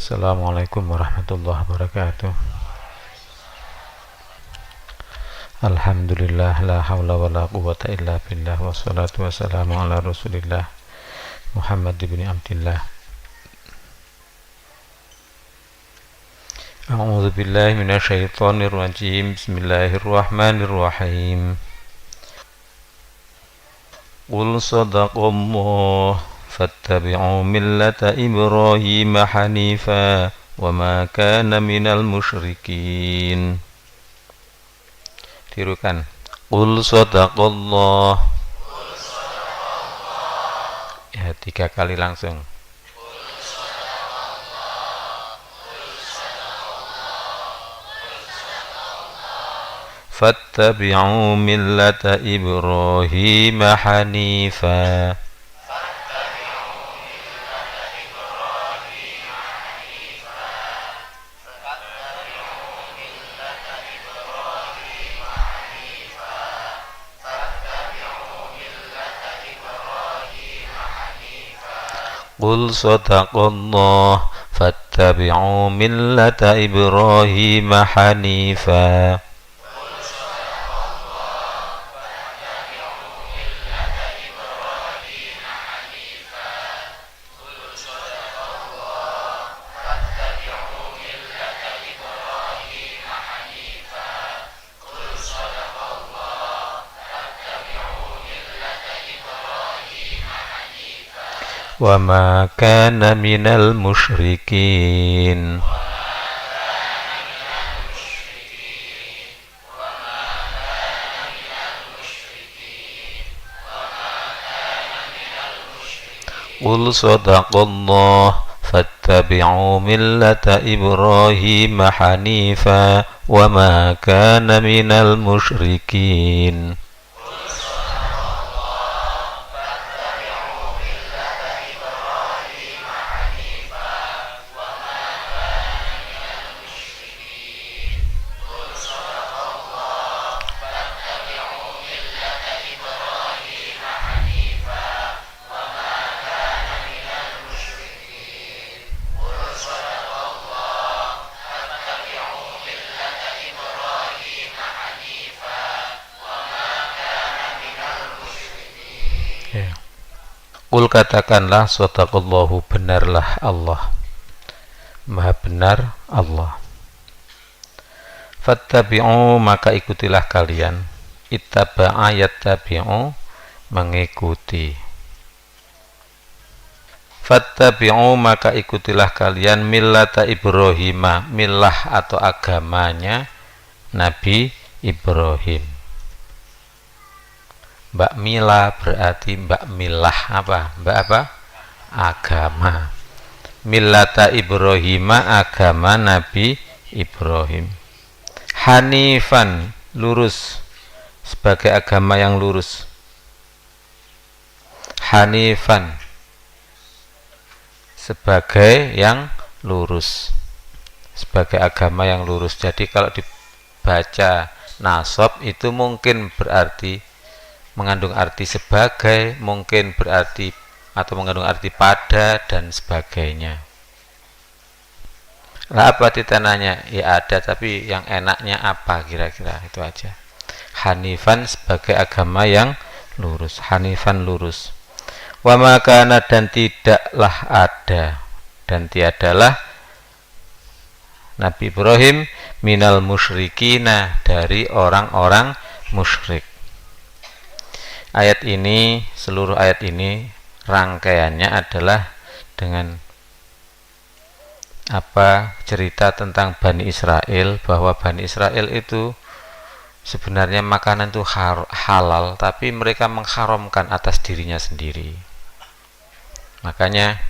Assalamualaikum warahmatullahi wabarakatuh. Alhamdulillah, la hawla wa la quwwata illa billah, wassalatu wassalamu ala rasulillah Muhammad ibn Abdillah. A'udzu billahi minasyaitonir rajim. Bismillahirrahmanirrahim. Qul sadaqallah fattabi'u millata Ibrahim hanifa wa ma kana minal musyrikin. Tirukan. Qul sadaqallah. Ya, 3 kali langsung. Fattabi'u millata Ibrahim hanifa. Qul sadaqallah fattabi'u millata Ibrahim hanifa. Wa ma kana minal musyrikin. Qul sadaqallah fattabi'u millata Ibrahim hanifa wa ma kana minal musyrikin. Qul katakanlah, sadaqallahu, benarlah Allah, maha benar Allah. Fattabi'u, maka ikutilah kalian. Ittaba'a yattabi'u, mengikuti. Fattabi'u, maka ikutilah kalian millata Ibrahim, millah atau agamanya Nabi Ibrahim. Mbak Mila berarti Mbak Milah apa? Mbak apa? Agama. Millata Ibrahim, agama Nabi Ibrahim. Hanifan, lurus, sebagai agama yang lurus. Hanifan, sebagai yang lurus, sebagai agama yang lurus. Jadi kalau dibaca nasab itu mungkin berarti mengandung arti sebagai, mungkin berarti atau mengandung arti pada dan sebagainya. Lah apa ditananya? Ya ada, tapi yang enaknya apa kira-kira, itu aja. Hanifan sebagai agama yang lurus, hanifan lurus. Wa ma kana, dan tidaklah ada dan tiadalah Nabi Ibrahim minal musyrikina, dari orang-orang musyrik. Ayat ini, seluruh ayat ini rangkaiannya adalah dengan cerita tentang Bani Israel, bahwa Bani Israel itu sebenarnya makanan itu halal, tapi mereka mengharamkan atas dirinya sendiri. Makanya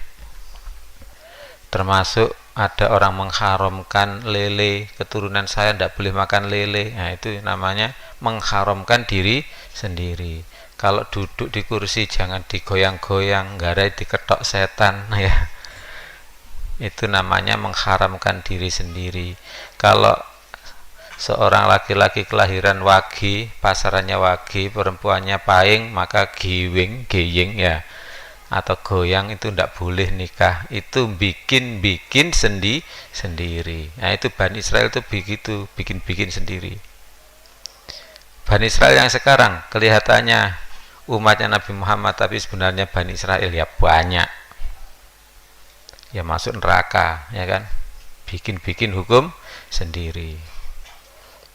termasuk ada orang mengharamkan lele, keturunan saya tidak boleh makan lele. Nah, itu namanya mengharamkan diri sendiri. Kalau duduk di kursi jangan digoyang-goyang, garai diketok setan, ya. Itu namanya mengharamkan diri sendiri. Kalau seorang laki-laki kelahiran Wage, pasarannya Wage, perempuannya Paing, maka geying, ya. atau goyang itu tidak boleh nikah, itu bikin sendiri. Nah itu Bani Israel itu begitu, bikin sendiri. Bani Israel yang sekarang kelihatannya umatnya Nabi Muhammad, tapi sebenarnya Bani Israel ya banyak, ya masuk neraka, ya kan, bikin hukum sendiri.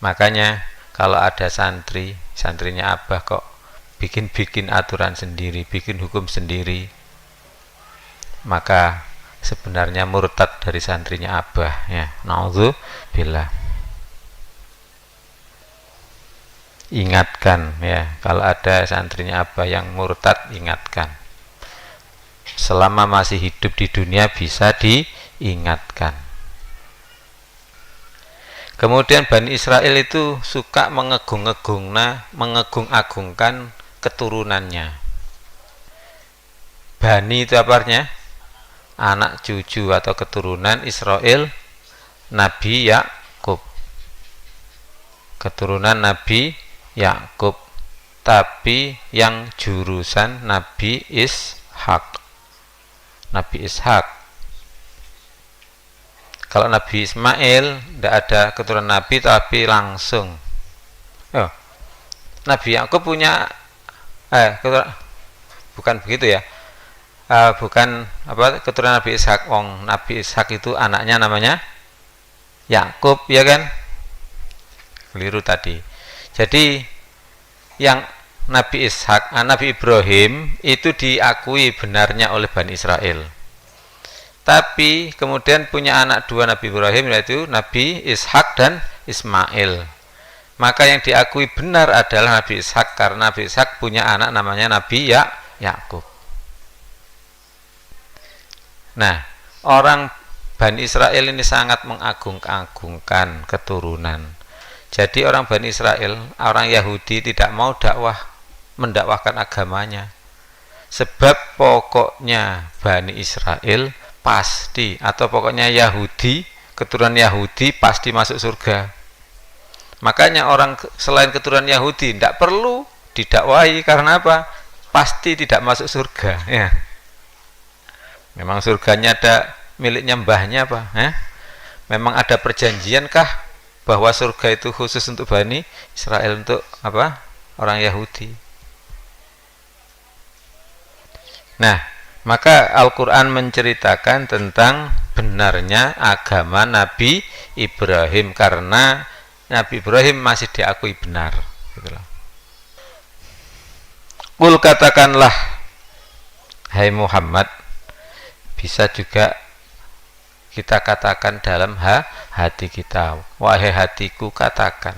Makanya kalau ada santrinya Abah kok bikin aturan sendiri, bikin hukum sendiri, maka sebenarnya murtad dari santrinya Abah, ya. Naudzubillah. Ingatkan, ya, kalau ada santrinya Abah yang murtad, ingatkan. Selama masih hidup di dunia bisa diingatkan. Kemudian Bani Israel itu suka mengagung-agungkan keturunannya. Bani itu apa artinya? Anak cucu atau keturunan Israel Nabi Yakub. Keturunan Nabi Yakub, tapi yang jurusan Nabi Ishak. Nabi Ishak. Kalau Nabi Ismail tidak ada keturunan Nabi, tapi langsung. Nabi Yakub punya bukan begitu ya. Bukan apa keturunan Nabi Ishak. Nabi Ishak itu anaknya namanya Yakub, ya kan? Keliru tadi. Jadi yang Nabi Ishak, Nabi Ibrahim itu diakui benarnya oleh Bani Israel. Tapi kemudian punya anak dua Nabi Ibrahim, yaitu Nabi Ishak dan Ismail. Maka yang diakui benar adalah Nabi Ishak, karena Nabi Ishak punya anak namanya Nabi Yakub. Nah, orang Bani Israel ini sangat mengagung-agungkan keturunan. Jadi orang Bani Israel, orang Yahudi tidak mau mendakwahkan agamanya. Sebab pokoknya Bani Israel pasti, atau pokoknya Yahudi, keturunan Yahudi pasti masuk surga. Makanya orang selain keturunan Yahudi tidak perlu didakwahi, karena apa? Pasti tidak masuk surga, ya. Memang surganya ada miliknya mbahnya apa? Memang ada perjanjian kah bahwa surga itu khusus untuk Bani Israel, untuk apa? Orang Yahudi. Nah, maka Al-Quran menceritakan tentang benarnya agama Nabi Ibrahim, karena Nabi Ibrahim masih diakui benar. Qul, katakanlah, hai Muhammad, bisa juga kita katakan dalam hati kita, wahai hatiku, katakan,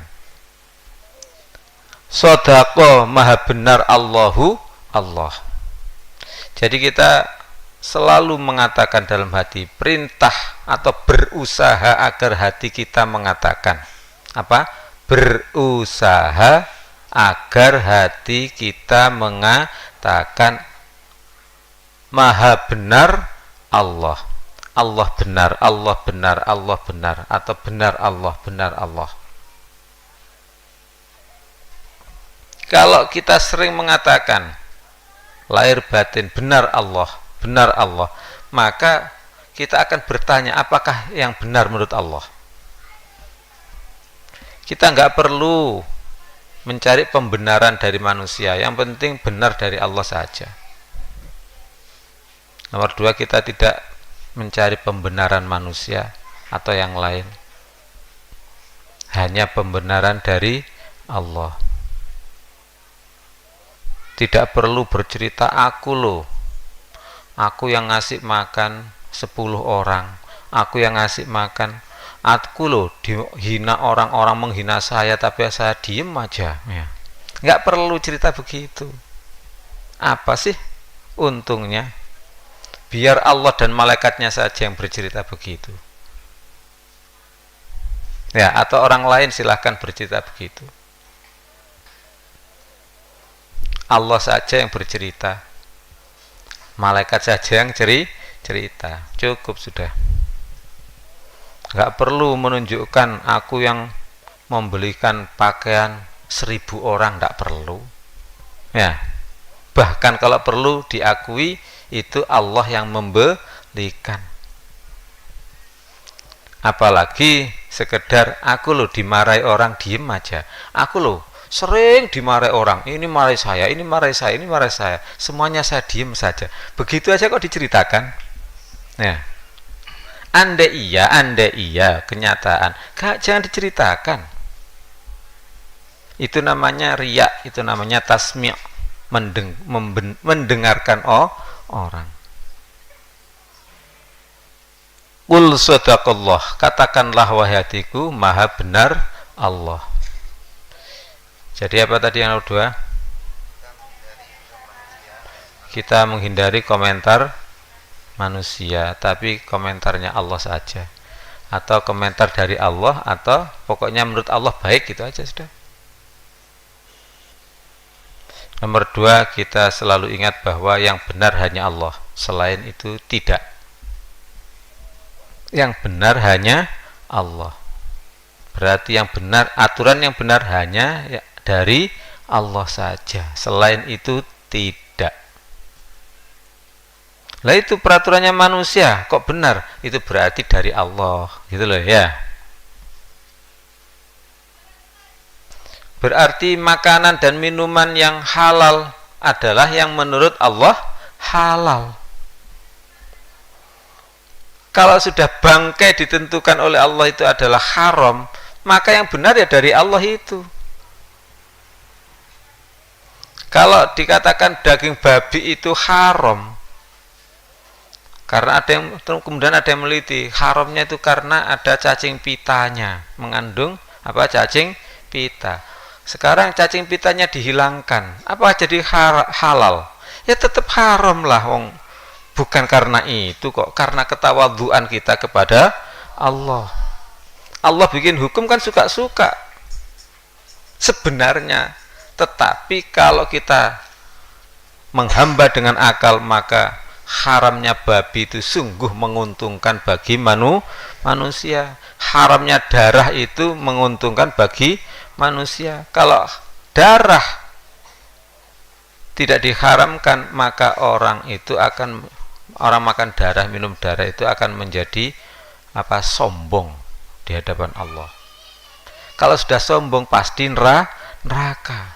Sodaqo, maha benar Allahu, Allah. Jadi kita selalu mengatakan dalam hati, perintah atau berusaha agar hati kita mengatakan apa? Berusaha agar hati kita mengatakan maha benar Allah. Allah benar, Allah benar, Allah benar, atau benar Allah, benar Allah. Kalau kita sering mengatakan lahir batin benar Allah, maka kita akan bertanya, apakah yang benar menurut Allah? Kita nggak perlu mencari pembenaran dari manusia, yang penting benar dari Allah saja. Nomor dua, kita tidak mencari pembenaran manusia atau yang lain, hanya pembenaran dari Allah. Tidak perlu bercerita, aku yang ngasih makan 10 orang, aku yang ngasih makan, aku dihina orang-orang, menghina saya, tapi saya diem aja, ya. Nggak perlu cerita begitu. Apa sih untungnya? Biar Allah dan malaikatnya saja yang bercerita begitu, ya, atau orang lain silahkan bercerita begitu. Allah saja yang bercerita, malaikat saja yang cerita, cukup sudah. Nggak perlu menunjukkan aku yang membelikan pakaian 1000 orang, nggak perlu, ya. Bahkan kalau perlu diakui itu Allah yang memberikan. Apalagi sekedar aku loh dimarahi orang diem aja, aku loh sering dimarahi orang, ini marahi saya, ini marahi saya, ini marahi saya, semuanya saya diem saja, begitu aja kok diceritakan. Ya, andai iya kenyataan, jangan diceritakan. Itu namanya riya, itu namanya tasmi', mendengarkan orang. Qul sadaqallah, katakanlah wahai hatiku, maha benar Allah. Jadi apa tadi yang kedua? Kita menghindari komentar manusia, tapi komentarnya Allah saja, atau komentar dari Allah, atau pokoknya menurut Allah baik, gitu aja sudah. Nomor 2, kita selalu ingat bahwa yang benar hanya Allah, selain itu tidak. Yang benar hanya Allah. Berarti yang benar, aturan yang benar hanya dari Allah saja, selain itu tidak. Lah itu peraturannya manusia kok benar, itu berarti dari Allah, gitu loh ya. Berarti makanan dan minuman yang halal adalah yang menurut Allah halal. Kalau sudah bangkai ditentukan oleh Allah itu adalah haram, maka yang benar ya dari Allah itu. Kalau dikatakan daging babi itu haram, karena ada yang kemudian ada yang meliti, haramnya itu karena ada cacing pitanya, mengandung apa, cacing pita. Sekarang cacing pitanya dihilangkan, apa jadi halal? Ya tetap haram lah, wong. Bukan karena itu kok, karena ketawadhuan kita kepada Allah. Allah bikin hukum kan suka-suka sebenarnya, tetapi kalau kita menghamba dengan akal, maka haramnya babi itu sungguh menguntungkan bagi manusia. Haramnya darah itu menguntungkan bagi manusia. Kalau darah tidak diharamkan, maka orang makan darah, minum darah itu akan menjadi sombong di hadapan Allah. Kalau sudah sombong pasti neraka.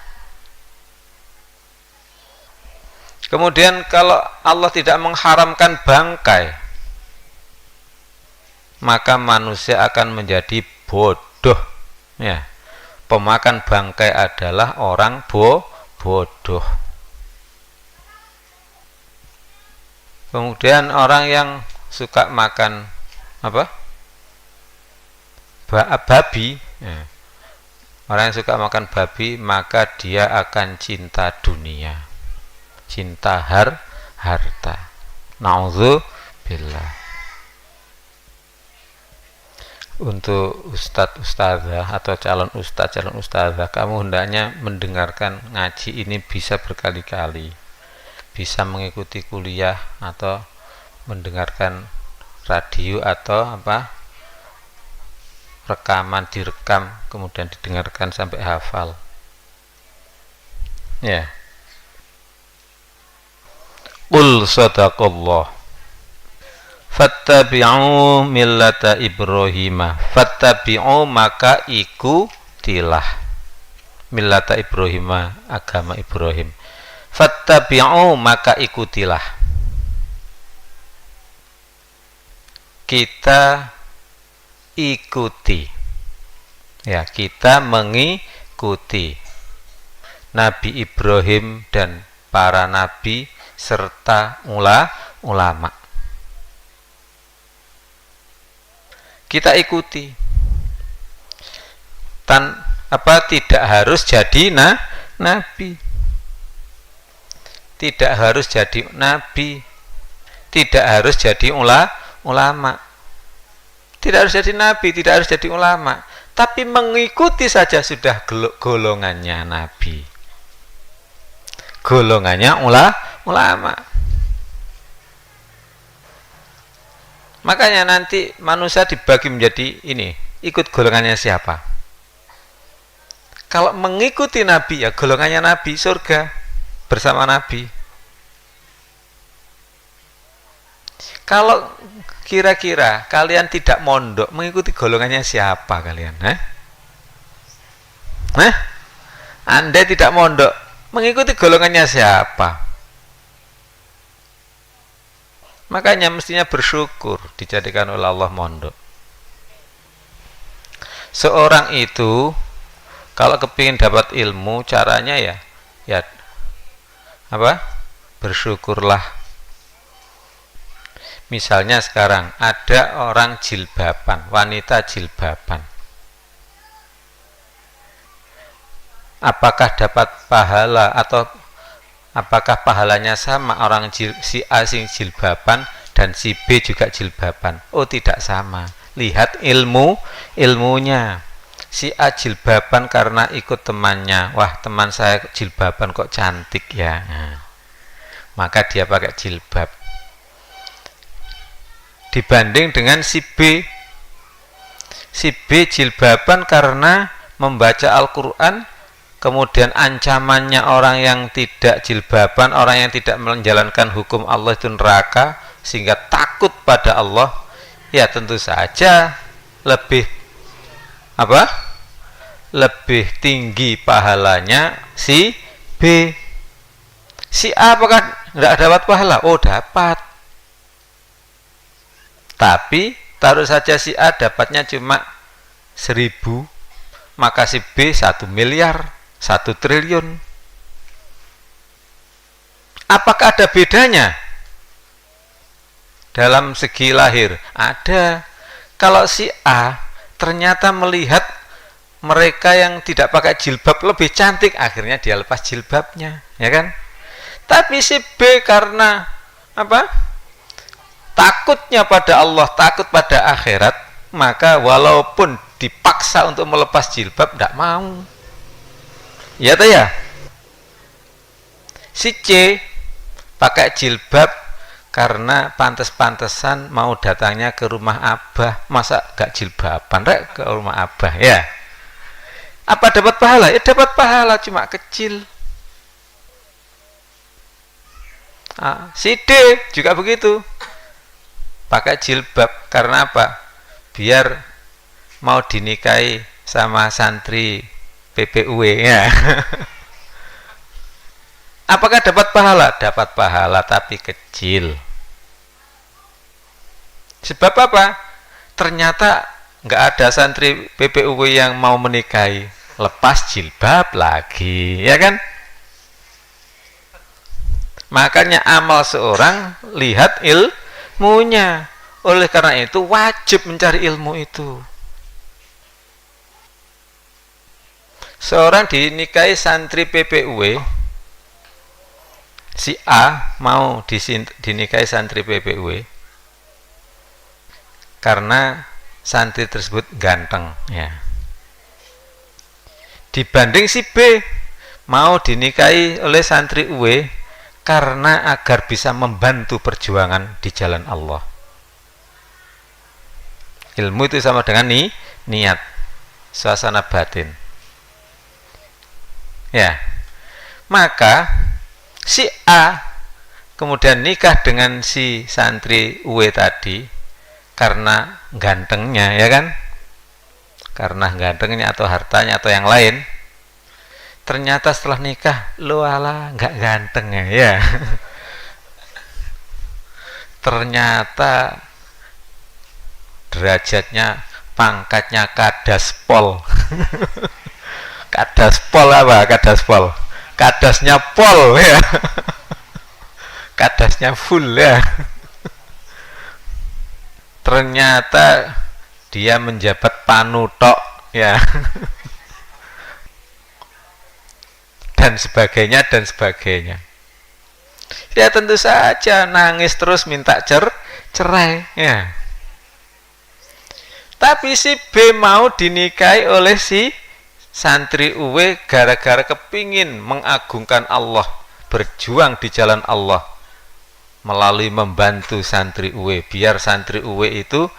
Kemudian kalau Allah tidak mengharamkan bangkai, maka manusia akan menjadi bodoh. Ya, pemakan bangkai adalah orang bodoh. Kemudian orang yang suka makan babi, ya. Orang yang suka makan babi, maka dia akan cinta dunia, cinta harta. Na'udzubillah. Untuk ustadzah atau calon ustadzah, kamu hendaknya mendengarkan ngaji ini bisa berkali-kali, bisa mengikuti kuliah atau mendengarkan radio atau rekaman, direkam kemudian didengarkan sampai hafal. Ya. Qul sadaqallah. Fattabi'u millata Ibrahim. Fattabi'u, maka ikutilah. Millata Ibrahim, agama Ibrahim. Fattabi'u, maka ikutilah. Kita ikuti. Ya, kita mengikuti Nabi Ibrahim dan para nabi serta ulama. Kita ikuti. Tidak harus jadi nabi. Tidak harus jadi nabi. Tidak harus jadi ulama. Tidak harus jadi nabi, tidak harus jadi ulama. Tapi mengikuti saja sudah golongannya nabi. Golongannya ulama. Makanya nanti manusia dibagi menjadi ini, ikut golongannya siapa? Kalau mengikuti nabi, ya golongannya nabi, surga bersama nabi. Kalau kira-kira kalian tidak mondok, mengikuti golongannya siapa kalian? Anda tidak mondok, mengikuti golongannya siapa? Makanya mestinya bersyukur dijadikan oleh Allah mondok. Seorang itu kalau kepingin dapat ilmu, caranya ya apa? Bersyukurlah. Misalnya sekarang ada orang jilbaban, wanita jilbaban. Apakah dapat pahala atau apakah pahalanya sama orang si A sing jilbaban dan si B juga jilbaban? Oh, tidak sama. Lihat ilmunya. Si A jilbaban karena ikut temannya. Wah, teman saya jilbaban kok cantik ya. Nah, maka dia pakai jilbab. Dibanding dengan si B. Si B jilbaban karena membaca Al-Quran, kemudian ancamannya orang yang tidak jilbaban, orang yang tidak menjalankan hukum Allah itu neraka, sehingga takut pada Allah. Ya tentu saja lebih lebih tinggi pahalanya si B. Si A apakah tidak dapat pahala? Oh, dapat. Tapi taruh saja si A dapatnya cuma 1.000, maka si B 1 miliar, 1 triliun. Apakah ada bedanya dalam segi lahir? Ada. Kalau si A ternyata melihat mereka yang tidak pakai jilbab lebih cantik, akhirnya dia lepas jilbabnya, ya kan? Tapi si B karena takutnya pada Allah, takut pada akhirat, maka walaupun dipaksa untuk melepas jilbab, tidak mau. Ya, ya. Si C pakai jilbab karena pantes-pantesan mau datangnya ke rumah Abah, masa gak jilbaban ke rumah Abah, ya. Apa dapat pahala? Ya dapat pahala, cuma kecil. Si D juga begitu. Pakai jilbab karena apa? Biar mau dinikahi sama santri PPUW, ya. Apakah dapat pahala? Dapat pahala tapi kecil. Sebab apa? Ternyata nggak ada santri PPUW yang mau menikahi, lepas jilbab lagi, ya kan? Makanya amal seorang lihat ilmunya. Oleh karena itu wajib mencari ilmu itu. Seorang dinikahi santri PPUW, si A mau dinikahi santri PPUW karena santri tersebut ganteng, ya. Dibanding si B mau dinikahi oleh santri UW karena agar bisa membantu perjuangan di jalan Allah. Ilmu itu sama dengan niat, suasana batin. Ya. Maka si A kemudian nikah dengan si santri UW tadi karena gantengnya, ya kan? Karena gantengnya atau hartanya atau yang lain. Ternyata setelah nikah, lo ala nggak ganteng, ya. Ternyata derajatnya, pangkatnya kadaspol. Kadaspol apa? Kadaspol. Kadasnya pol, ya. Kadasnya full, ya. Ternyata dia menjabat panutok, ya. Dan sebagainya dan sebagainya. Ya tentu saja nangis terus minta cerai, ya. Tapi si B mau dinikahi oleh si santri UW gara-gara kepingin mengagungkan Allah, berjuang di jalan Allah melalui membantu santri UW, biar santri UW itu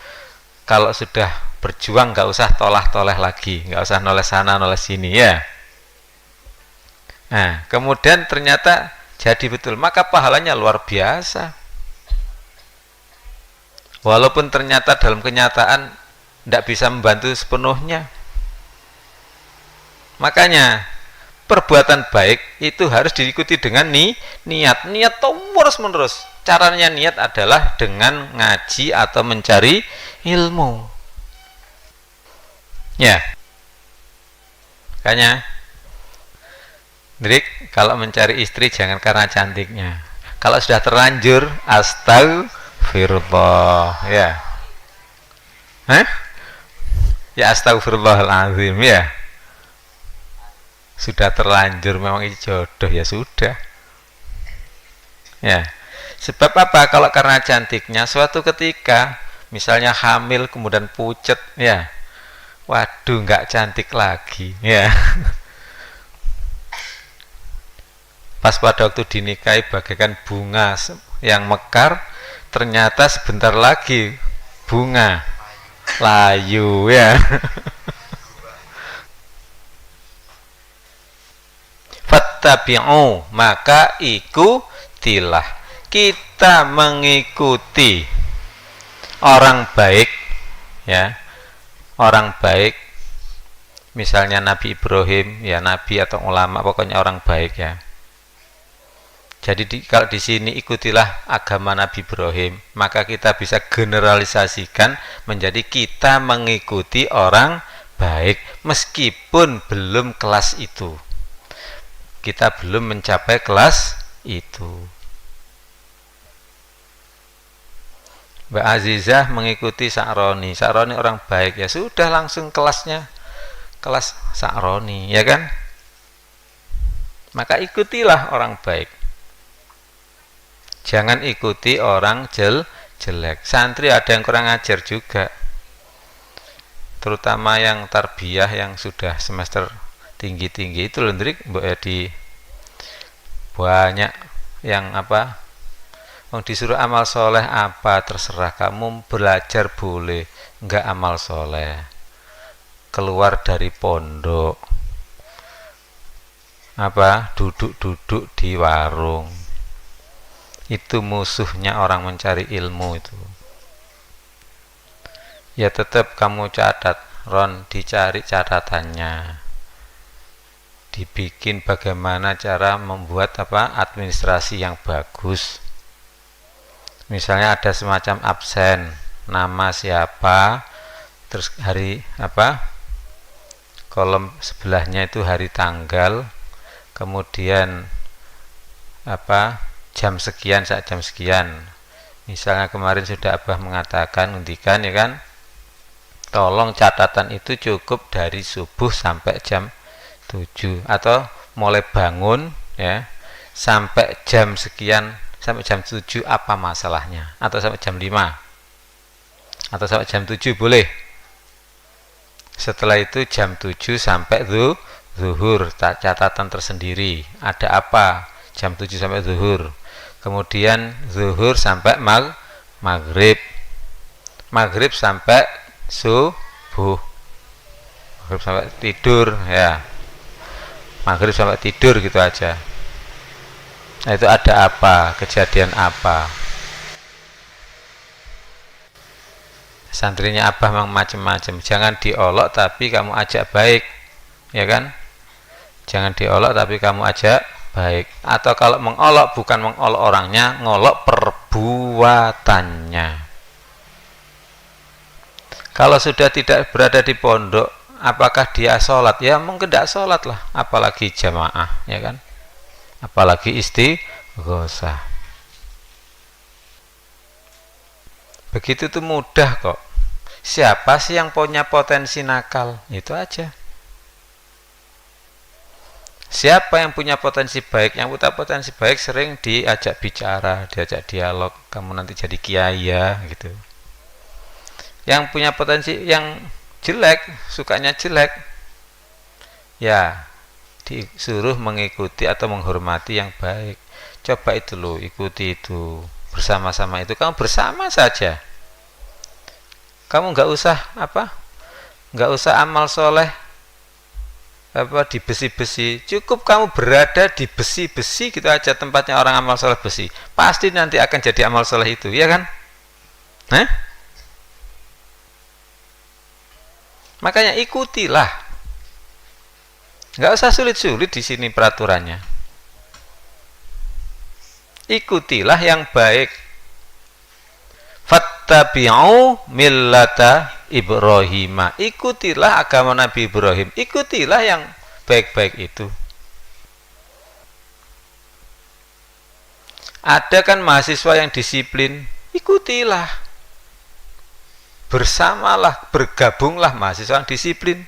kalau sudah berjuang nggak usah tolah-toleh lagi, nggak usah noleh sana noleh sini, ya. Nah, kemudian ternyata jadi betul, maka pahalanya luar biasa. walaupun ternyata dalam kenyataan tidak bisa membantu sepenuhnya. Makanya perbuatan baik itu harus diikuti dengan niat terus menerus. Caranya niat adalah dengan ngaji atau mencari ilmu. Ya, makanya Drik, kalau mencari istri jangan karena cantiknya. Kalau sudah terlanjur, astagfirullah, ya. Ya astagfirullahaladzim, ya. Sudah terlanjur memang itu jodoh, ya sudah. Ya. Sebab apa? Kalau karena cantiknya, suatu ketika misalnya hamil kemudian pucet, ya. Waduh, nggak cantik lagi, ya. Pas pada waktu dinikahi bagaikan bunga yang mekar, ternyata sebentar lagi bunga layu, ya. Fattabi'u, maka ikutilah. Kita mengikuti orang baik, ya. Orang baik misalnya Nabi Ibrahim, ya, nabi atau ulama, pokoknya orang baik, ya. Jadi kalau di sini ikutilah agama Nabi Ibrahim, maka kita bisa generalisasikan menjadi kita mengikuti orang baik meskipun belum kelas itu. Kita belum mencapai kelas itu. Mbak Azizah mengikuti Sa'roni. Sa'roni orang baik, ya sudah langsung kelasnya kelas Sa'roni, ya kan? Maka ikutilah orang baik. Jangan ikuti orang jelek. Santri ada yang kurang ajar juga, terutama yang tarbiyah yang sudah semester tinggi-tinggi itu lendrik di banyak yang apa, disuruh amal soleh apa, terserah kamu, belajar boleh, enggak amal soleh, keluar dari pondok, apa, duduk-duduk di warung. Itu musuhnya orang mencari ilmu itu. Ya tetap kamu catat, Ron, dicari catatannya. Dibikin bagaimana cara membuat apa, administrasi yang bagus. Misalnya ada semacam absen, nama siapa, terus hari apa, kolom sebelahnya itu hari tanggal, kemudian apa, jam sekian, saat jam sekian. Misalnya kemarin sudah Abah mengatakan, ngendikan, ya kan, tolong catatan itu cukup dari subuh sampai jam 7 atau mulai bangun, ya, sampai jam sekian, sampai jam 7 apa masalahnya, atau sampai jam 5 atau sampai jam 7 boleh. Setelah itu jam 7 sampai zuhur, catatan tersendiri, ada apa jam 7 sampai zuhur. Kemudian zuhur sampai maghrib, maghrib sampai subuh, maghrib sampai tidur, ya, maghrib sampai tidur, gitu aja. Nah, itu ada apa, kejadian apa. Santrinya Abah memang macam-macam. Jangan diolok tapi kamu ajak baik, ya kan? Jangan diolok tapi kamu ajak baik. Atau kalau mengolok, bukan mengolok orangnya, ngolok perbuatannya. Kalau sudah tidak berada di pondok, apakah dia sholat? Ya mungkin tidak sholat lah, apalagi jamaah, ya kan? Apalagi istighosah. Begitu tuh mudah kok. Siapa sih yang punya potensi nakal? Itu aja. Siapa yang punya potensi baik? Yang punya potensi baik sering diajak bicara, diajak dialog. Kamu nanti jadi kiai ya, gitu. Yang punya potensi yang jelek, sukanya jelek, ya disuruh mengikuti atau menghormati yang baik. Coba itu loh, ikuti itu, bersama-sama itu. Kamu bersama saja. Kamu nggak usah apa? Nggak usah amal soleh apa di besi-besi, cukup kamu berada di besi-besi gitu aja, tempatnya orang amal soleh besi, pasti nanti akan jadi amal soleh itu, ya kan? Makanya ikutilah. Nggak usah sulit-sulit di sini peraturannya. Ikutilah yang baik. Fattabi'u millata Ibrahim. Ikutilah agama Nabi Ibrahim. Ikutilah yang baik-baik itu. Ada kan mahasiswa yang disiplin, ikutilah. Bersamalah, bergabunglah mahasiswa yang disiplin.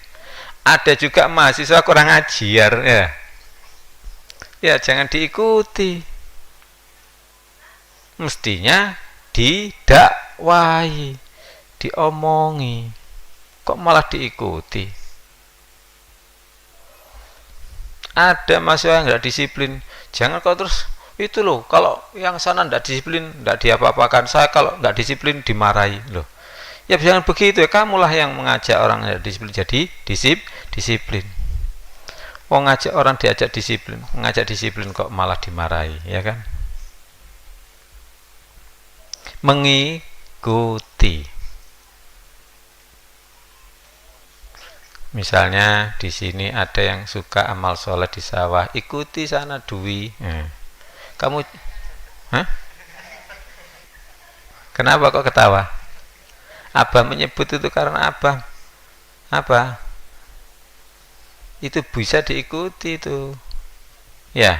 Ada juga mahasiswa kurang ajar, ya. Ya, jangan diikuti. Mestinya didakwahi, diomongi. Kok malah diikuti? Ada mahasiswa yang nggak disiplin. Jangan kau terus itu loh, kalau yang sana nggak disiplin, nggak diapa-apakan. Saya kalau nggak disiplin dimarahi loh. Ya jangan begitu ya, kamulah yang mengajak orang yang disiplin jadi disiplin. Ngajak orang diajak disiplin, mengajak disiplin kok malah dimarahi, ya kan? Mengikuti. Misalnya di sini ada yang suka amal soleh di sawah, ikuti sana Dwi. Kamu, hah? Kenapa kok ketawa? Abah menyebut itu karena apa? Itu bisa diikuti itu, ya.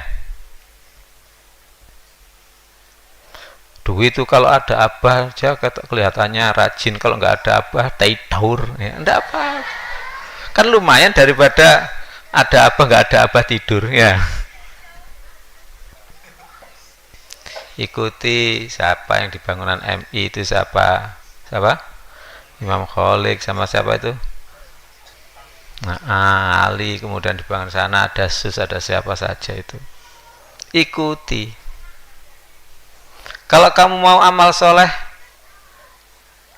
Dwi itu kalau ada abah aja kelihatannya rajin, kalau nggak ada abah taur, ya enggak apa. Kan lumayan daripada ada abah nggak ada abah tidur, ya. Ikuti siapa yang di bangunan MI itu, siapa Imam Kholik, sama siapa itu, nah, Ali. Kemudian di bangunan sana ada Sus, ada siapa saja itu, ikuti. Kalau kamu mau amal soleh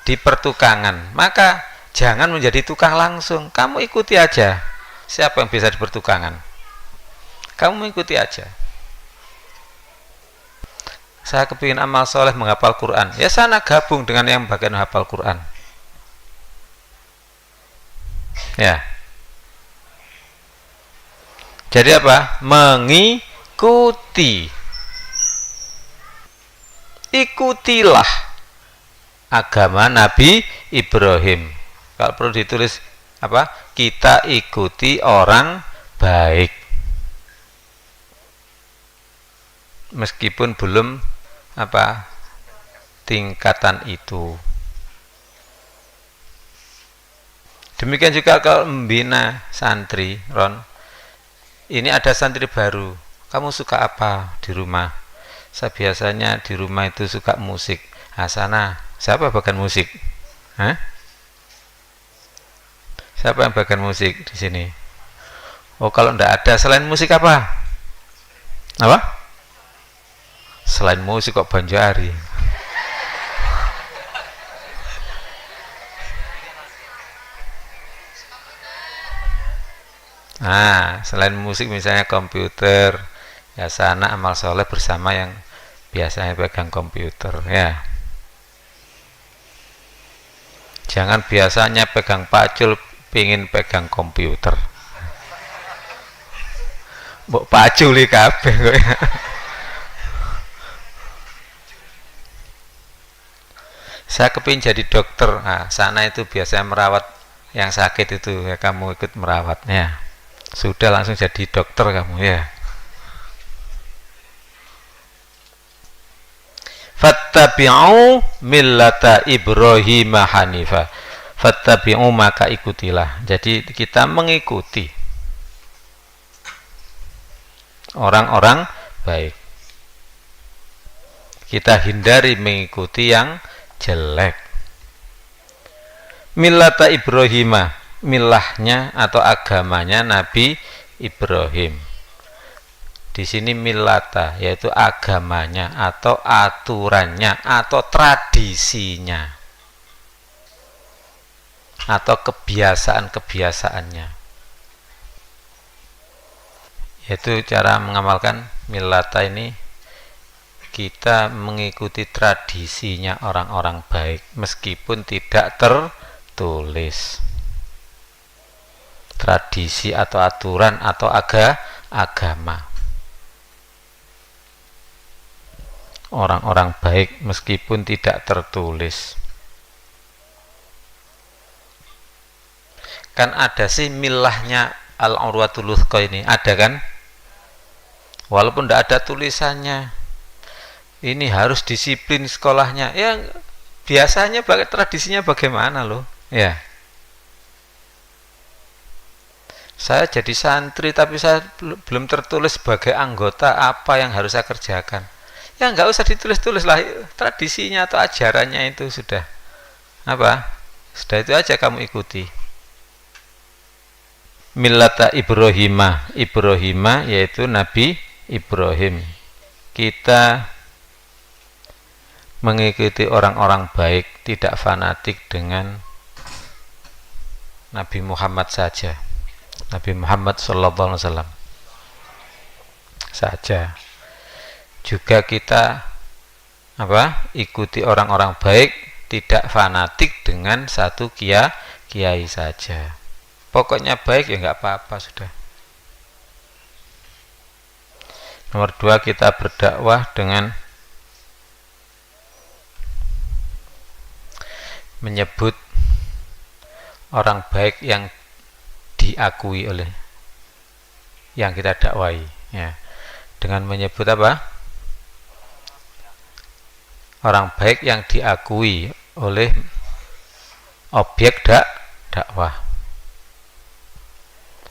di pertukangan, maka jangan menjadi tukang langsung, kamu ikuti aja. Siapa yang bisa di pertukangan, kamu ikuti aja. Saya kepingin amal soleh menghafal Quran, ya sana gabung dengan yang bagian hafal Quran, ya. Jadi apa? Mengikuti. Ikutilah agama Nabi Ibrahim. Kalau perlu ditulis apa? Kita ikuti orang baik, meskipun belum tingkatan itu. Demikian juga kalau membina santri, Ron. Ini ada santri baru, kamu suka apa di rumah? Saya biasanya di rumah itu suka musik. Nah, sana siapa bagian musik? Hah? Siapa yang bagian musik di sini? Oh, kalau enggak ada, selain musik apa? Apa? Selain musik kok Banjari. Nah, selain musik misalnya komputer, ya sana amal soleh bersama yang biasanya pegang komputer, ya. Jangan biasanya pegang pacul, pingin pegang komputer. Mbok paculi kabeh kok. Saya kepingin jadi dokter. Nah, sana itu biasanya merawat yang sakit itu, ya kamu ikut merawatnya. Sudah langsung jadi dokter kamu, ya. Fattabi'u millata Ibrahim hanifa. Fattabi'u, maka ikutilah. Jadi kita mengikuti orang-orang baik. Kita hindari mengikuti yang jelek. Millata Ibrahim, milahnya atau agamanya Nabi Ibrahim. Di sini millata yaitu agamanya atau aturannya atau tradisinya atau kebiasaan-kebiasaannya. Yaitu cara mengamalkan millata ini, kita mengikuti tradisinya orang-orang baik meskipun tidak tertulis. tradisi atau aturan atau agama. Orang-orang baik meskipun tidak tertulis. Kan ada sih milahnya al-urwatul wuthqa ini, ada kan? Walaupun tidak ada tulisannya. Ini harus disiplin sekolahnya. Ya biasanya tradisinya bagaimana loh? Ya. Saya jadi santri tapi saya belum tertulis sebagai anggota apa yang harus saya kerjakan. Ya nggak usah ditulis-tulis lah, tradisinya atau ajarannya itu sudah apa? Sudah itu aja kamu ikuti. Millata Ibrahimah yaitu Nabi Ibrahim. Kita mengikuti orang-orang baik, tidak fanatik dengan Nabi Muhammad saja. Nabi Muhammad sallallahu alaihi wasallam saja. Juga kita ikuti orang-orang baik, tidak fanatik dengan satu kiai saja. Pokoknya baik ya nggak apa-apa sudah. Nomor 2, kita berdakwah dengan menyebut orang baik yang diakui oleh yang kita dakwai, ya. Dengan menyebut apa? Orang baik yang diakui oleh objek dakwah.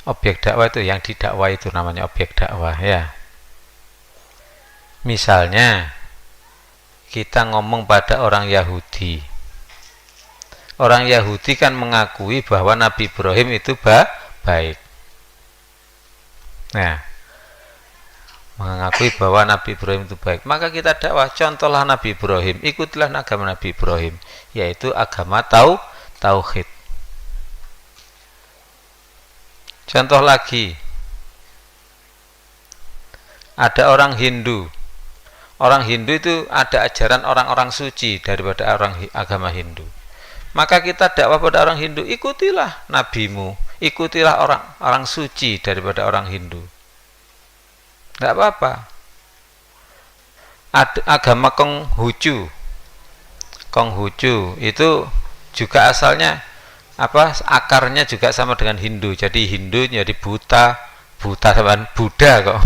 Objek dakwah itu yang didakwah itu namanya objek dakwah, ya. Misalnya kita ngomong pada orang Yahudi. Orang Yahudi kan mengakui bahwa Nabi Ibrahim itu baik. Nah, mengakui bahwa Nabi Ibrahim itu baik, maka kita dakwah, contohlah Nabi Ibrahim, ikutilah agama Nabi Ibrahim, yaitu agama tauhid. Contoh lagi, ada orang Hindu. Orang Hindu itu ada ajaran orang-orang suci daripada agama Hindu. Maka kita dakwah pada orang Hindu, ikutilah nabimu, ikutilah orang suci daripada orang Hindu. Tidak apa-apa. Agama Konghucu itu juga asalnya akarnya juga sama dengan Hindu. Jadi Hindu jadi buta sama Buddha kok.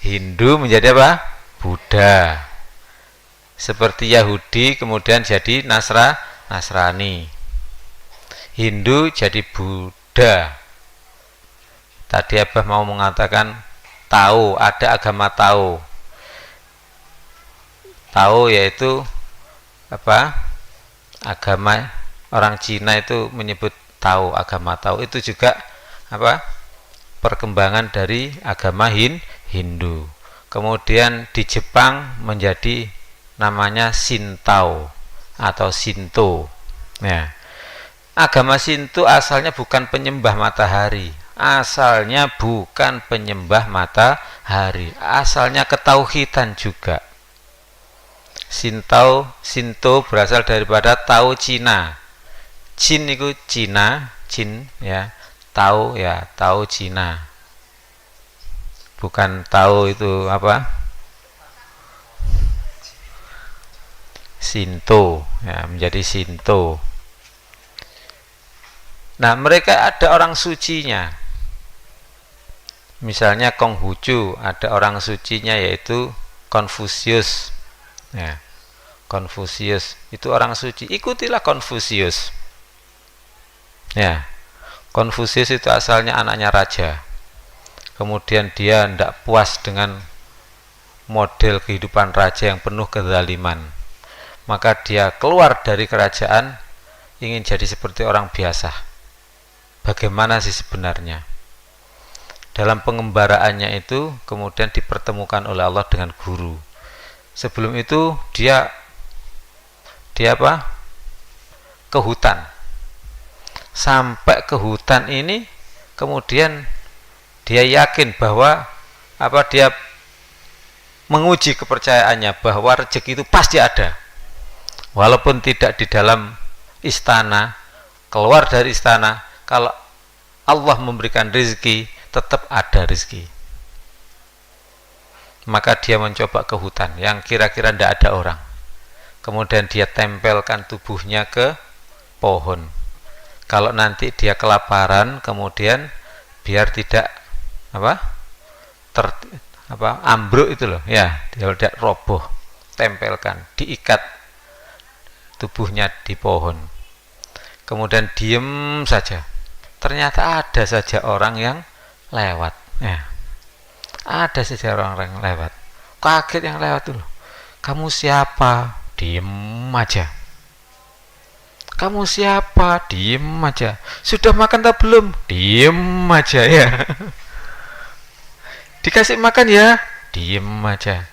Hindu menjadi apa? Buddha. Seperti Yahudi kemudian jadi Nasrani. Hindu jadi Buddha. Tadi Abah mau mengatakan Tao, ada agama Tao. Tao yaitu agama orang Cina itu menyebut Tao, agama Tao itu juga perkembangan dari agama Hindu. Kemudian di Jepang menjadi namanya Shintao atau Shinto. Ya. Agama Shinto asalnya bukan penyembah matahari. Asalnya bukan penyembah matahari, asalnya ketauhidan juga. Shinto berasal daripada Tao Cina. Jin itu Cina, Jin ya. Tao ya, Tao Cina. Bukan Tao itu Shinto ya, menjadi Shinto. Nah, mereka ada orang sucinya. Misalnya Konghucu, ada orang sucinya yaitu Konfusius. Ya, Konfusius itu orang suci. Ikutilah Konfusius. Ya, Konfusius itu asalnya anaknya raja. Kemudian dia tidak puas dengan model kehidupan raja yang penuh kezaliman. Maka dia keluar dari kerajaan, ingin jadi seperti orang biasa. Bagaimana sih sebenarnya? Dalam pengembaraannya itu kemudian dipertemukan oleh Allah dengan guru. Sebelum itu dia ke hutan. Sampai ke hutan ini kemudian dia yakin bahwa dia menguji kepercayaannya bahwa rezeki itu pasti ada. Walaupun tidak di dalam istana, keluar dari istana, Kalau Allah memberikan rezeki, tetap ada rezeki. Maka dia mencoba ke hutan yang kira-kira tidak ada orang. Kemudian dia tempelkan tubuhnya ke pohon. Kalau nanti dia kelaparan, kemudian biar tidak ambruk itu loh, ya, dia tidak roboh, tempelkan, diikat tubuhnya di pohon. Kemudian diem saja. Ternyata ada saja orang yang lewat, ya. Ada saja orang yang lewat. Kaget yang lewat tuh. Kamu siapa? Diem aja. Kamu siapa? Diem aja. Sudah makan atau belum? Diem aja, ya. Dikasih makan ya? Diem aja.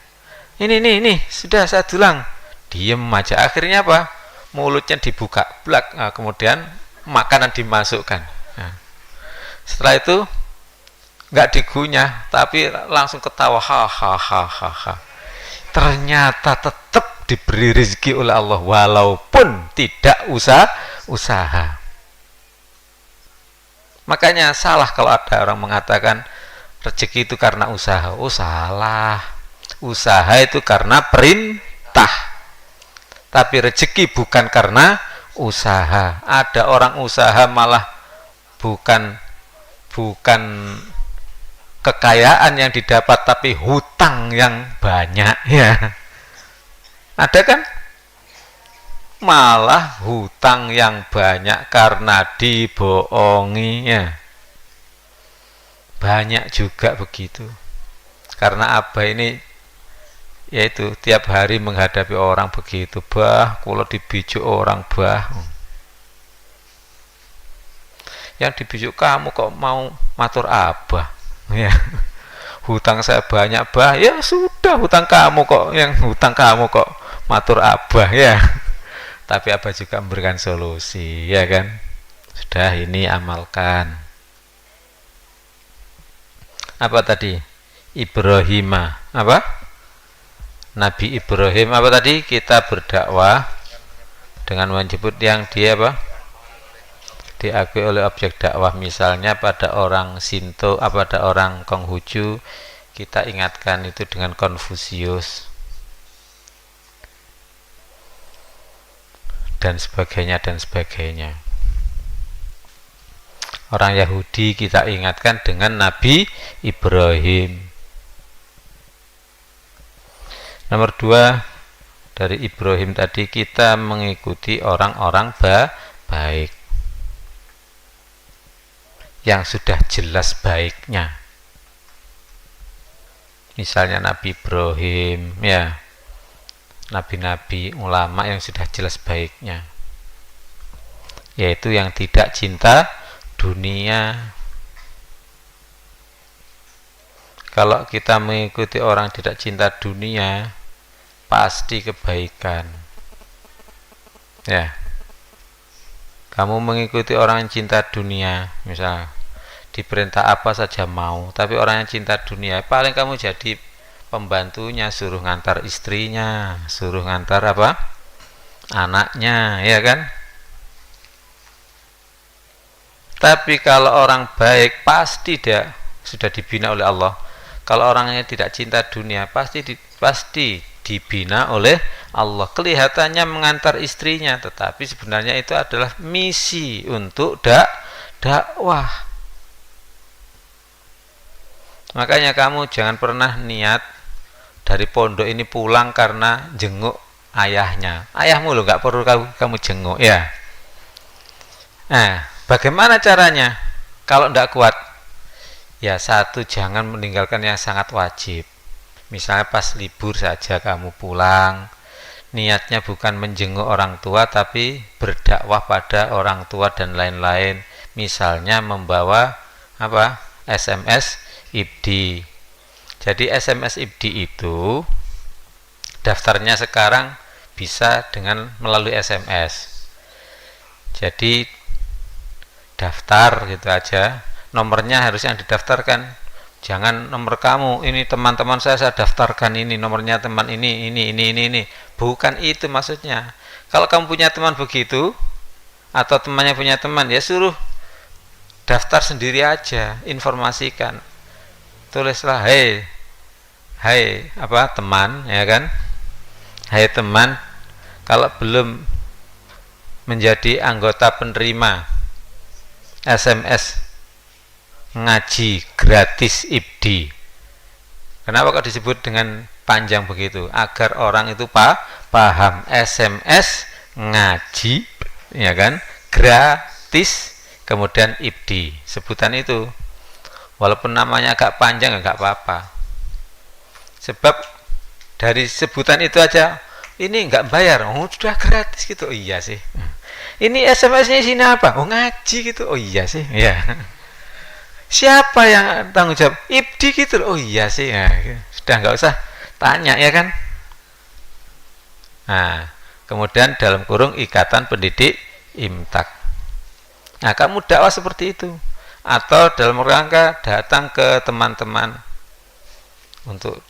Ini, sudah saya dulang. Diem aja. Akhirnya apa? Mulutnya dibuka, blak. Nah, kemudian makanan dimasukkan. Nah, setelah itu nggak digunyah, tapi langsung ketawa, hahaha. Ternyata tetap diberi rezeki oleh Allah walaupun tidak usaha. Makanya salah kalau ada orang mengatakan rezeki itu karena usaha. Oh, salah. Usaha itu karena perintah. Tapi rezeki bukan karena usaha. Ada orang usaha malah bukan kekayaan yang didapat, tapi hutang yang banyak, ya. Ada kan? Malah hutang yang banyak karena dibohongi, ya. Banyak juga begitu. Karena apa ini? Yaitu tiap hari menghadapi orang begitu, bah, kalau dibijuk orang, bah. Yang dibijuk kamu kok mau matur abah, ya. Hutang saya banyak, bah. Ya sudah, hutang kamu kok matur abah, ya. Tapi abah juga memberikan solusi, ya kan. Sudah, ini amalkan. Apa tadi? Ibrahimah, apa? Nabi Ibrahim, apa tadi? Kita berdakwah dengan menyebut yang dia apa? Diakui oleh objek dakwah. Misalnya pada orang Sinto, pada orang Konghucu, kita ingatkan itu dengan Konfusius dan sebagainya. Orang Yahudi kita ingatkan dengan Nabi Ibrahim. Nomor 2, dari Ibrahim tadi kita mengikuti orang-orang baik yang sudah jelas baiknya. Misalnya Nabi Ibrahim, ya, nabi-nabi, ulama yang sudah jelas baiknya, yaitu yang tidak cinta dunia. Kalau kita mengikuti orang tidak cinta dunia, pasti kebaikan, ya. Kamu mengikuti orang yang cinta dunia, misal diperintah apa saja mau, tapi orang yang cinta dunia, paling kamu jadi pembantunya, suruh ngantar istrinya, suruh ngantar apa? Anaknya, ya kan? Tapi kalau orang baik, pasti dia sudah dibina oleh Allah. Kalau orangnya tidak cinta dunia, pasti dibina oleh Allah. Kelihatannya mengantar istrinya, tetapi sebenarnya itu adalah misi untuk dakwah. Makanya kamu jangan pernah niat dari pondok ini pulang karena jenguk ayahnya. Ayahmu loh, nggak perlu kamu jenguk, ya. Nah, bagaimana caranya? Kalau tidak kuat, ya satu, jangan meninggalkan yang sangat wajib. Misalnya pas libur saja kamu pulang, niatnya bukan menjenguk orang tua, tapi berdakwah pada orang tua dan lain-lain. Misalnya membawa apa? SMS IBDI. Jadi SMS IBDI itu daftarnya sekarang bisa dengan melalui SMS. Jadi daftar gitu aja. Nomornya harus yang didaftarkan, jangan nomor kamu, ini teman-teman saya daftarkan, ini nomornya teman ini, bukan itu maksudnya. Kalau kamu punya teman begitu atau temannya punya teman, ya suruh daftar sendiri aja, informasikan, tulislah, hai apa teman, ya kan, hai teman, kalau belum menjadi anggota penerima SMS ngaji gratis IBDI. Kenapa kok disebut dengan panjang begitu? Agar orang itu paham, SMS ngaji, ya kan, gratis, kemudian IBDI, sebutan itu. Walaupun namanya agak panjang enggak apa-apa. Sebab dari sebutan itu aja, ini enggak bayar, oh sudah gratis gitu. Oh iya sih. Ini SMS-nya isinya apa? Oh ngaji gitu. Oh iya sih. Ya. Siapa yang tanggung jawab? IBDI gitu. Oh iya sih. Nah, sudah nggak usah tanya, ya kan. Nah, kemudian dalam kurung Ikatan Pendidik Imtak. Nah, kamu dakwah seperti itu, atau dalam rangka datang ke teman-teman untuk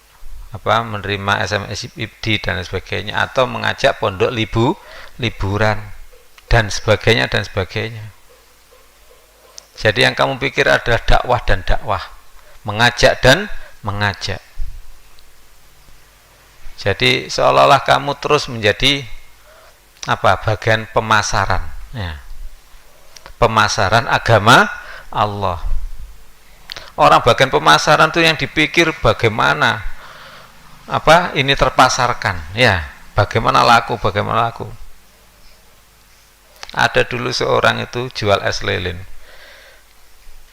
apa, menerima SMS IBDI dan sebagainya, atau mengajak pondok liburan dan sebagainya dan sebagainya. Jadi yang kamu pikir adalah dakwah dan dakwah, mengajak dan mengajak. Jadi seolah-olah kamu terus menjadi apa, bagian pemasaran, ya. Pemasaran agama Allah. Orang bagian pemasaran tuh yang dipikir bagaimana apa ini terpasarkan, ya, bagaimana laku. Ada dulu seorang itu jual es lilin.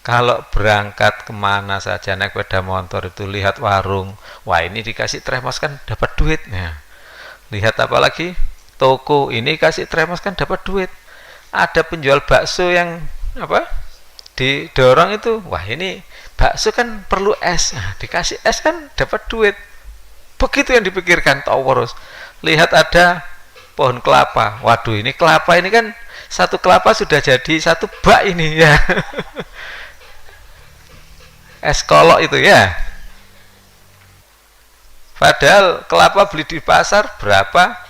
Kalau berangkat kemana saja naik sepeda motor itu lihat warung, wah ini dikasih tremos kan dapat duit. Nah, lihat apa lagi, toko ini kasih tremos kan dapat duit. Ada penjual bakso yang apa didorong itu, wah ini bakso kan perlu es, nah, dikasih es kan dapat duit. Begitu yang dipikirkan terus. Lihat ada pohon kelapa, waduh ini kelapa ini kan satu kelapa sudah jadi satu bak ini, ya. Es kolok itu, ya. Padahal kelapa beli di pasar berapa?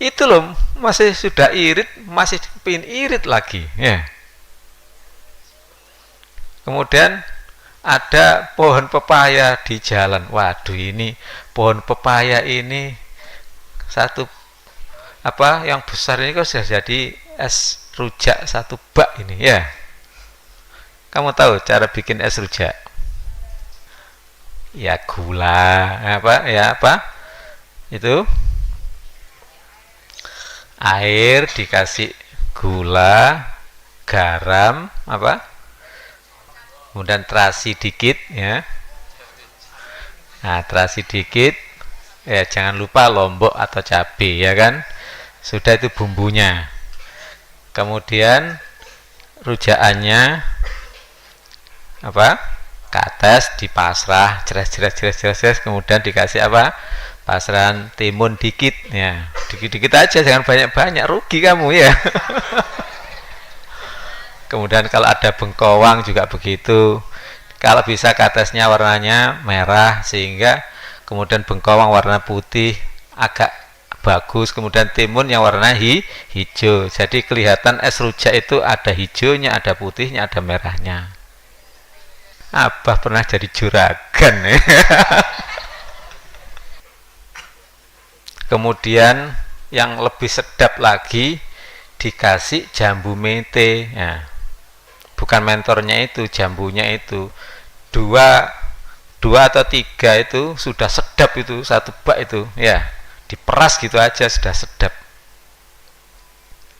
Itu loh, masih sudah irit, masih pin irit lagi, ya. Kemudian ada pohon pepaya di jalan. Waduh ini pohon pepaya ini satu apa yang besar ini kok sudah jadi es rujak satu bak ini, ya. Kamu tahu cara bikin es rujak? Ya gula, apa itu, air dikasih gula, garam, apa, kemudian terasi dikit, ya. Nah, terasi dikit, ya jangan lupa lombok atau cabai, ya kan, sudah itu bumbunya. Kemudian rujakannya apa, kates dipasrah, jelas, kemudian dikasih apa, pasrahan timun dikit, ya, dikit-dikit aja, jangan banyak-banyak, rugi kamu, ya. Kemudian kalau ada bengkowang juga begitu, kalau bisa katesnya warnanya merah sehingga kemudian bengkowang warna putih agak bagus, kemudian timun yang warna hijau, jadi kelihatan es rujak itu ada hijaunya, ada putihnya, ada merahnya. Abah pernah jadi juragan, ya. Kemudian yang lebih sedap lagi dikasih jambu mete, ya. Bukan mentornya itu, jambunya itu dua atau tiga itu sudah sedap itu, satu bak itu, ya, diperas gitu aja sudah sedap.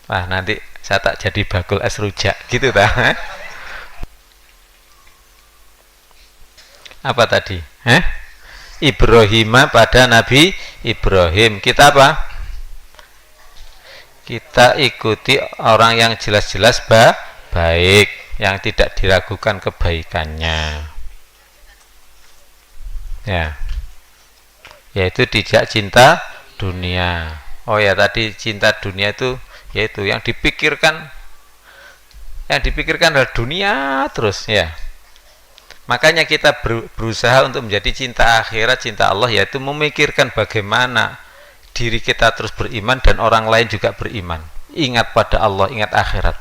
Wah nanti saya tak jadi bakul es rujak gitu dah. Apa tadi? Ibrahima pada Nabi Ibrahim. Kita apa? Kita ikuti orang yang jelas-jelas baik, yang tidak diragukan kebaikannya, ya, yaitu tidak cinta dunia. Oh ya, tadi cinta dunia itu yaitu yang dipikirkan adalah dunia terus, ya. Makanya kita berusaha untuk menjadi cinta akhirat, cinta Allah, yaitu memikirkan bagaimana diri kita terus beriman dan orang lain juga beriman. Ingat pada Allah, ingat akhirat.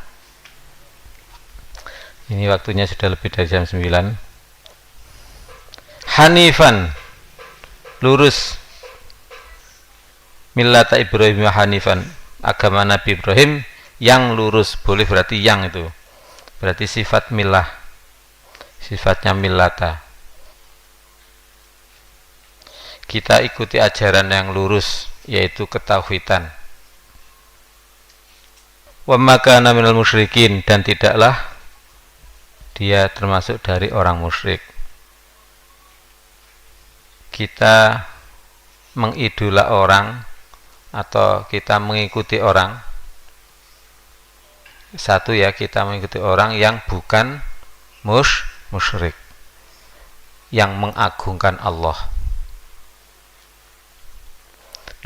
Ini waktunya sudah lebih dari jam 9. Hanifan, lurus. Millata Ibrahim hanifan, agama Nabi Ibrahim yang lurus. Boleh berarti yang itu. Berarti sifat millah. Sifatnya millata. Kita ikuti ajaran yang lurus, yaitu ketauhidan. Wa ma kana minal musyrikin, dan tidaklah dia termasuk dari orang musyrik. Kita mengidola orang atau kita mengikuti orang. Satu ya, kita mengikuti orang yang bukan musyrik, yang mengagungkan Allah.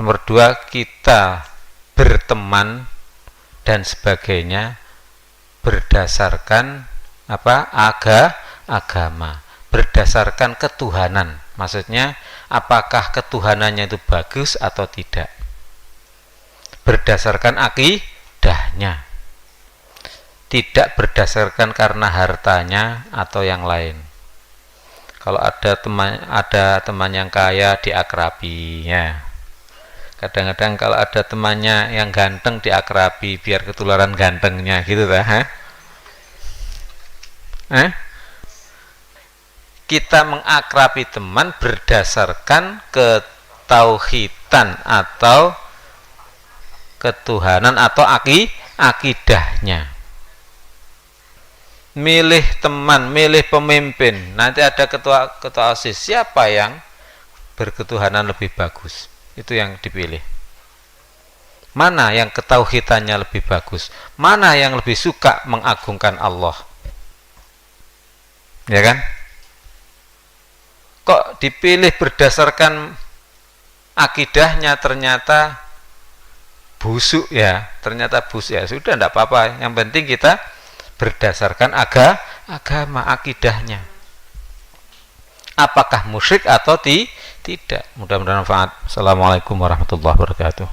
Nomor 2, kita berteman dan sebagainya berdasarkan apa? Agama, berdasarkan ketuhanan. Maksudnya apakah ketuhanannya itu bagus atau tidak, berdasarkan akidahnya, tidak berdasarkan karena hartanya atau yang lain. Kalau ada teman yang kaya diakrabi ya. Kadang-kadang kalau ada temannya yang ganteng diakrabi biar ketularan gantengnya gitu dah. Kita mengakrabi teman berdasarkan ketauhidan atau ketuhanan atau akidahnya. Milih teman, milih pemimpin. Nanti ada ketua OSIS, siapa yang berketuhanan lebih bagus? Itu yang dipilih. Mana yang ketauhidannya lebih bagus? Mana yang lebih suka mengagungkan Allah? Ya kan? Kok dipilih berdasarkan akidahnya ternyata busuk ya? Ternyata busuk ya. Sudah tidak apa-apa. Yang penting kita berdasarkan agama, akidahnya. Apakah musyrik atau tidak? Mudah-mudahan manfaat. Assalamualaikum warahmatullahi wabarakatuh.